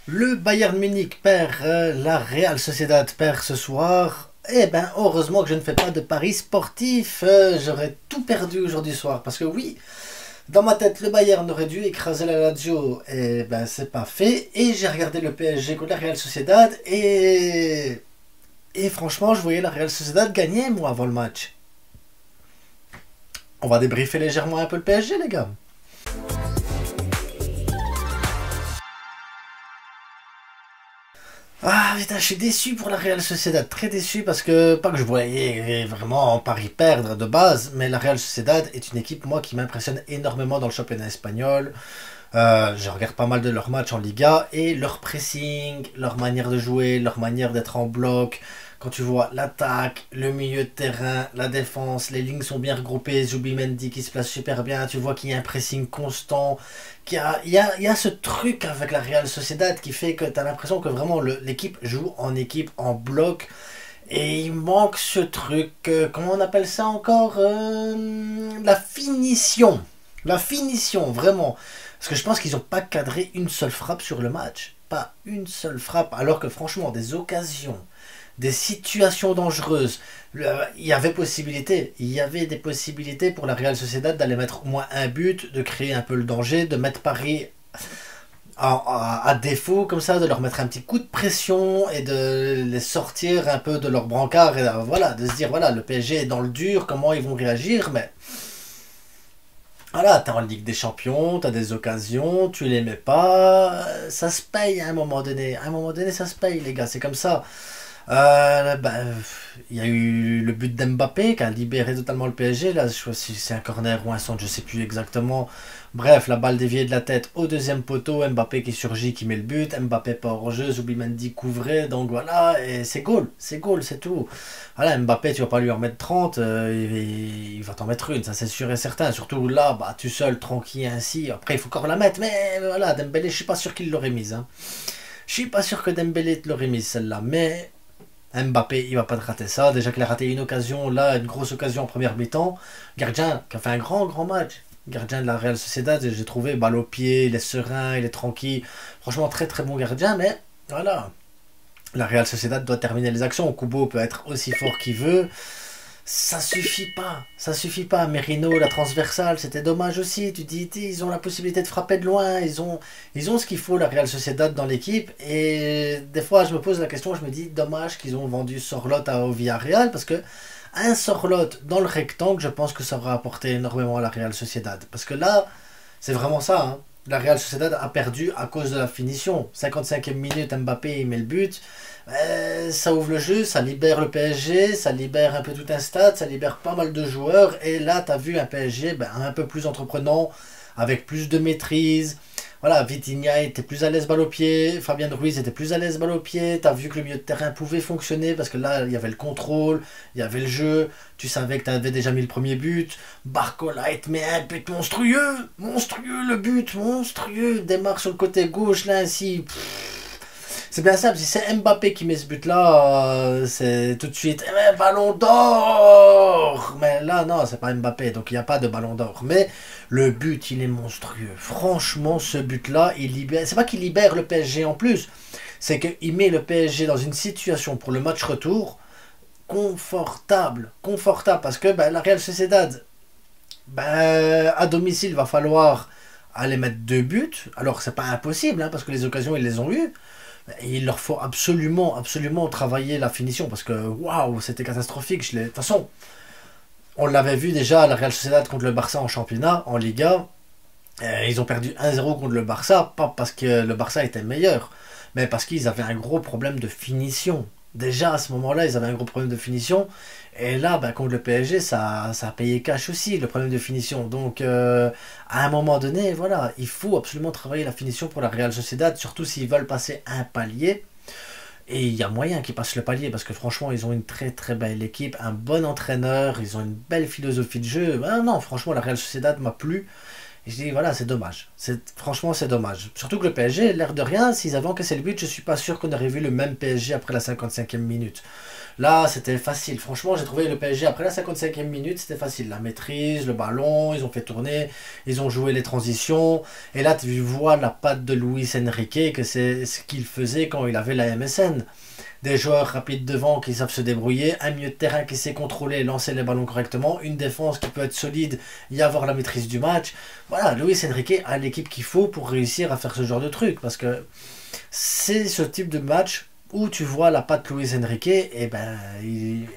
Le Bayern Munich perd, la Real Sociedad perd ce soir. Eh ben, heureusement que je ne fais pas de paris sportif. J'aurais tout perdu aujourd'hui soir. Parce que oui, dans ma tête, le Bayern aurait dû écraser la Lazio. Eh ben, c'est pas fait. Et j'ai regardé le PSG contre la Real Sociedad. Et franchement, je voyais la Real Sociedad gagner, moi, avant le match. On va débriefer légèrement un peu le PSG, les gars. Ah putain, je suis déçu pour la Real Sociedad, très déçu parce que, pas que je voyais vraiment en Paris perdre de base, mais la Real Sociedad est une équipe, moi, qui m'impressionne énormément dans le championnat espagnol. Je regarde pas mal de leurs matchs en Liga et leur pressing, leur manière de jouer, leur manière d'être en bloc. Quand tu vois l'attaque, le milieu de terrain, la défense, les lignes sont bien regroupées. Zubimendi qui se place super bien. Tu vois qu'il y a un pressing constant. Il y a ce truc avec la Real Sociedad qui fait que tu as l'impression que vraiment l'équipe joue en équipe, en bloc. Et il manque ce truc, comment on appelle ça encore, la finition. La finition, vraiment. Parce que je pense qu'ils n'ont pas cadré une seule frappe sur le match. Pas une seule frappe. Alors que franchement, des occasions, des situations dangereuses, il y avait des possibilités pour la Real Sociedad d'aller mettre au moins un but, de créer un peu le danger, de mettre Paris à défaut comme ça, de leur mettre un petit coup de pression et de les sortir un peu de leur brancard et voilà, de se dire voilà, le PSG est dans le dur, comment ils vont réagir, mais voilà, t'es en Ligue des Champions, t'as des occasions, tu les mets pas, ça se paye à un moment donné. À un moment donné, ça se paye, les gars, c'est comme ça. Bah, il y a eu le but d'Mbappé qui a libéré totalement le PSG. Là, je sais pas si c'est un corner ou un centre, je sais plus exactement. Bref, la balle déviée de la tête au deuxième poteau. Mbappé qui surgit, qui met le but. Mbappé pas hors jeu. Zubimendi couvrait. Donc voilà, et c'est goal, c'est tout. Voilà, Mbappé, tu vas pas lui en mettre 30. Il va t'en mettre une, ça c'est sûr et certain. Surtout là, bah, tu seul, tranquille ainsi. Après, il faut encore la mettre. Mais voilà, Dembélé, je suis pas sûr qu'il l'aurait mise, hein. Je suis pas sûr que Dembélé te l'aurait mise celle-là. Mais Mbappé, il va pas te rater ça. Déjà qu'il a raté une occasion, là, une grosse occasion en première mi-temps. Gardien qui a fait un grand match. Gardien de la Real Sociedad, j'ai trouvé balle au pied, il est serein, il est tranquille. Franchement, très très bon gardien, mais voilà. La Real Sociedad doit terminer les actions. Kubo peut être aussi fort qu'il veut. Ça suffit pas, ça suffit pas. Merino, la transversale, c'était dommage aussi. Tu dis, ils ont la possibilité de frapper de loin, ils ont ce qu'il faut, la Real Sociedad, dans l'équipe. Et des fois, je me pose la question, je me dis, dommage qu'ils ont vendu Sorloth au Villarreal, parce que un Sorloth dans le rectangle, je pense que ça aura apporté énormément à la Real Sociedad. Parce que là, c'est vraiment ça, hein. La Real Sociedad a perdu à cause de la finition. 55e minute, Mbappé il met le but. Ça ouvre le jeu, ça libère le PSG, ça libère un peu tout un stade, ça libère pas mal de joueurs. Et là, tu as vu un PSG un peu plus entreprenant, avec plus de maîtrise. Voilà, Vitinha était plus à l'aise balle au pied, Fabien Ruiz était plus à l'aise balle au pied. Tu as vu que le milieu de terrain pouvait fonctionner parce que là, il y avait le contrôle, il y avait le jeu. Tu savais que tu avais déjà mis le premier but. Barcola, il te met un but monstrueux, monstrueux le but, monstrueux. Démarre sur le côté gauche, là, ainsi. C'est bien simple, si c'est Mbappé qui met ce but-là, c'est tout de suite ballon d'or. Mais là, non, c'est pas Mbappé, donc il n'y a pas de ballon d'or. Mais le but, il est monstrueux. Franchement, ce but-là, il libère. C'est pas qu'il libère le PSG en plus, c'est qu'il met le PSG dans une situation pour le match retour confortable. Confortable, parce que la Real Sociedad, à domicile, il va falloir aller mettre deux buts. Alors, c'est pas impossible, hein, parce que les occasions, ils les ont eues. Et il leur faut absolument, absolument travailler la finition parce que waouh, c'était catastrophique. De toute façon, on l'avait vu déjà à la Real Sociedad contre le Barça en championnat, en Liga. Ils ont perdu 1-0 contre le Barça, pas parce que le Barça était meilleur, mais parce qu'ils avaient un gros problème de finition. Déjà à ce moment-là, ils avaient un gros problème de finition. Et là, contre le PSG, ça a payé cash aussi, le problème de finition. Donc, à un moment donné, voilà, il faut absolument travailler la finition pour la Real Sociedad, surtout s'ils veulent passer un palier. Et il y a moyen qu'ils passent le palier, parce que franchement, ils ont une très très belle équipe, un bon entraîneur, ils ont une belle philosophie de jeu. Non, franchement, la Real Sociedad m'a plu. Et je dis, voilà, c'est dommage. Franchement, c'est dommage. Surtout que le PSG, l'air de rien, s'ils avaient encaissé le but, je suis pas sûr qu'on aurait vu le même PSG après la 55e minute. Là, c'était facile. Franchement, j'ai trouvé le PSG après la 55e minute, c'était facile. La maîtrise, le ballon, ils ont fait tourner, ils ont joué les transitions. Et là, tu vois la patte de Luis Enrique, que c'est ce qu'il faisait quand il avait la MSN. Des joueurs rapides devant qui savent se débrouiller, un milieu de terrain qui sait contrôler, lancer les ballons correctement, une défense qui peut être solide y avoir la maîtrise du match. Voilà, Luis Enrique a l'équipe qu'il faut pour réussir à faire ce genre de truc. Parce que c'est ce type de match où tu vois la patte Luis Enrique, et ben,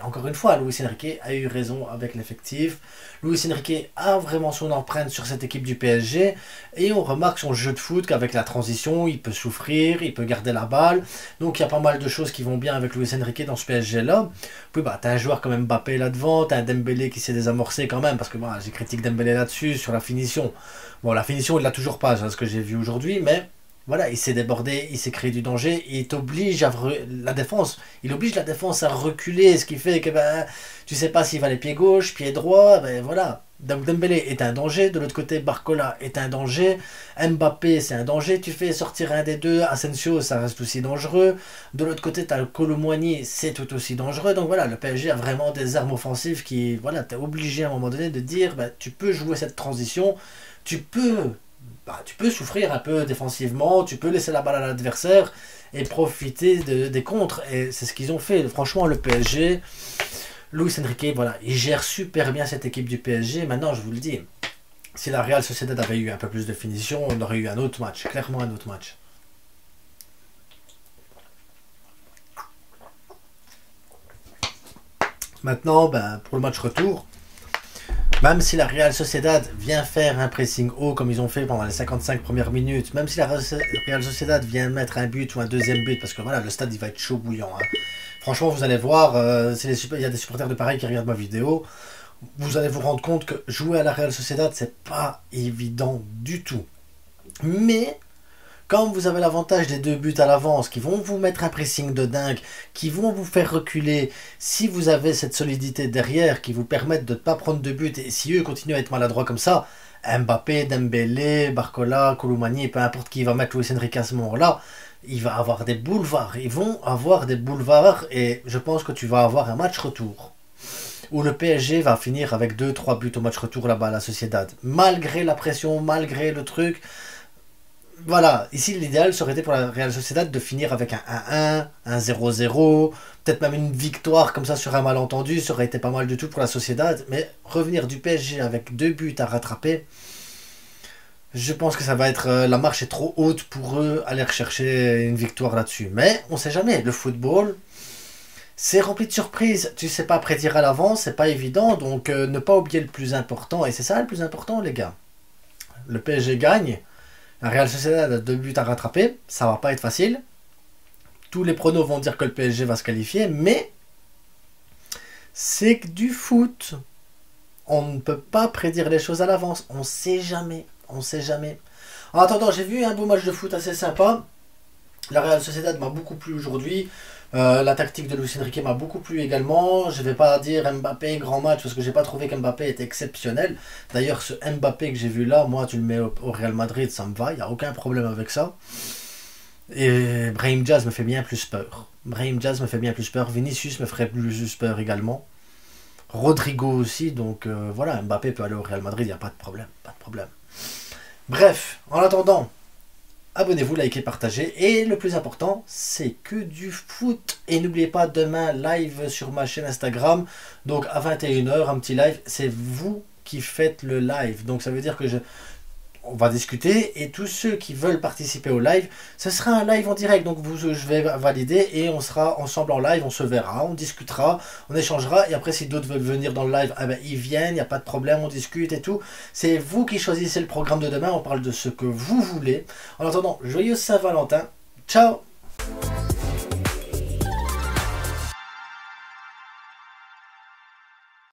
encore une fois, Luis Enrique a eu raison avec l'effectif. Luis Enrique a vraiment son empreinte sur cette équipe du PSG, et on remarque son jeu de foot qu'avec la transition, il peut souffrir, il peut garder la balle. Donc il y a pas mal de choses qui vont bien avec Luis Enrique dans ce PSG-là. Puis bah, t'as un joueur comme Mbappé là-devant, t'as un Dembélé qui s'est désamorcé quand même, parce que moi, j'ai critique Dembélé là-dessus, sur la finition. Bon, la finition, il l'a toujours pas, c'est ce que j'ai vu aujourd'hui, mais voilà, il s'est débordé, il s'est créé du danger, il t'oblige la défense, il oblige la défense à reculer, ce qui fait que ben, tu sais pas s'il va les pieds gauche, pieds droit, ben voilà. Donc Dembélé est un danger, de l'autre côté Barcola est un danger, Mbappé c'est un danger, tu fais sortir un des deux, Asensio ça reste aussi dangereux, de l'autre côté tu as le Kolo Muani, c'est tout aussi dangereux, donc voilà, le PSG a vraiment des armes offensives qui, voilà, t'es obligé à un moment donné de dire, ben, tu peux jouer cette transition, tu peux tu peux souffrir un peu défensivement, tu peux laisser la balle à l'adversaire et profiter des contres. Et c'est ce qu'ils ont fait. Franchement, le PSG, Luis Enrique, voilà, il gère super bien cette équipe du PSG. Maintenant, je vous le dis, si la Real Sociedad avait eu un peu plus de finition, on aurait eu un autre match, clairement un autre match. Maintenant, ben, pour le match retour, même si la Real Sociedad vient faire un pressing haut comme ils ont fait pendant les 55 premières minutes, même si la Real Sociedad vient mettre un but ou un deuxième but, parce que voilà, le stade il va être chaud bouillant. Hein. Franchement, vous allez voir, il y a des supporters de Paris qui regardent ma vidéo, vous allez vous rendre compte que jouer à la Real Sociedad, c'est pas évident du tout. Mais quand vous avez l'avantage des 2 buts à l'avance, qui vont vous mettre un pressing de dingue, qui vont vous faire reculer, si vous avez cette solidité derrière, qui vous permettent de ne pas prendre 2 buts, et si eux continuent à être maladroits comme ça, Mbappé, Dembélé, Barcola, Kolo Muani, peu importe qui va mettre Luis Enrique à ce moment-là, il va avoir des boulevards, ils vont avoir des boulevards, et je pense que tu vas avoir un match retour où le PSG va finir avec 2-3 buts au match retour là-bas à la Sociedad. Malgré la pression, malgré le truc, voilà, ici l'idéal serait été pour la Real Sociedad de finir avec un 1-1, un 0-0, peut-être même une victoire comme ça sur un malentendu, ça aurait été pas mal du tout pour la Sociedad, mais revenir du PSG avec 2 buts à rattraper, je pense que ça va être, la marche est trop haute pour eux aller rechercher une victoire là-dessus. Mais on sait jamais, le football, c'est rempli de surprises, tu sais pas prédire à l'avance, c'est pas évident, donc ne pas oublier le plus important, et c'est ça le plus important les gars. Le PSG gagne, la Real Sociedad a 2 buts à rattraper, ça va pas être facile. Tous les pronos vont dire que le PSG va se qualifier, mais c'est que du foot. On ne peut pas prédire les choses à l'avance, on sait jamais, on sait jamais. En attendant, j'ai vu un beau match de foot assez sympa. La Real Sociedad m'a beaucoup plu aujourd'hui. La tactique de Luis Enrique m'a beaucoup plu également. Je ne vais pas dire Mbappé grand match parce que j'ai pas trouvé qu'Mbappé était exceptionnel. D'ailleurs, ce Mbappé que j'ai vu là, moi tu le mets au Real Madrid, ça me va, il n'y a aucun problème avec ça. Et Brahim Diaz me fait bien plus peur. Brahim Diaz me fait bien plus peur. Vinicius me ferait plus peur également. Rodrigo aussi, donc voilà, Mbappé peut aller au Real Madrid, il n'y a pas de problème, pas de problème. Bref, en attendant, abonnez-vous, likez, partagez. Et le plus important, c'est que du foot. Et n'oubliez pas, demain, live sur ma chaîne Instagram. Donc à 21h, un petit live. C'est vous qui faites le live. Donc ça veut dire que on va discuter. Et tous ceux qui veulent participer au live, ce sera un live en direct. Donc je vais valider et on sera ensemble en live. On se verra, on discutera, on échangera. Et après, si d'autres veulent venir dans le live, eh ben, ils viennent. Il n'y a pas de problème, on discute et tout. C'est vous qui choisissez le programme de demain. On parle de ce que vous voulez. En attendant, joyeux Saint-Valentin. Ciao!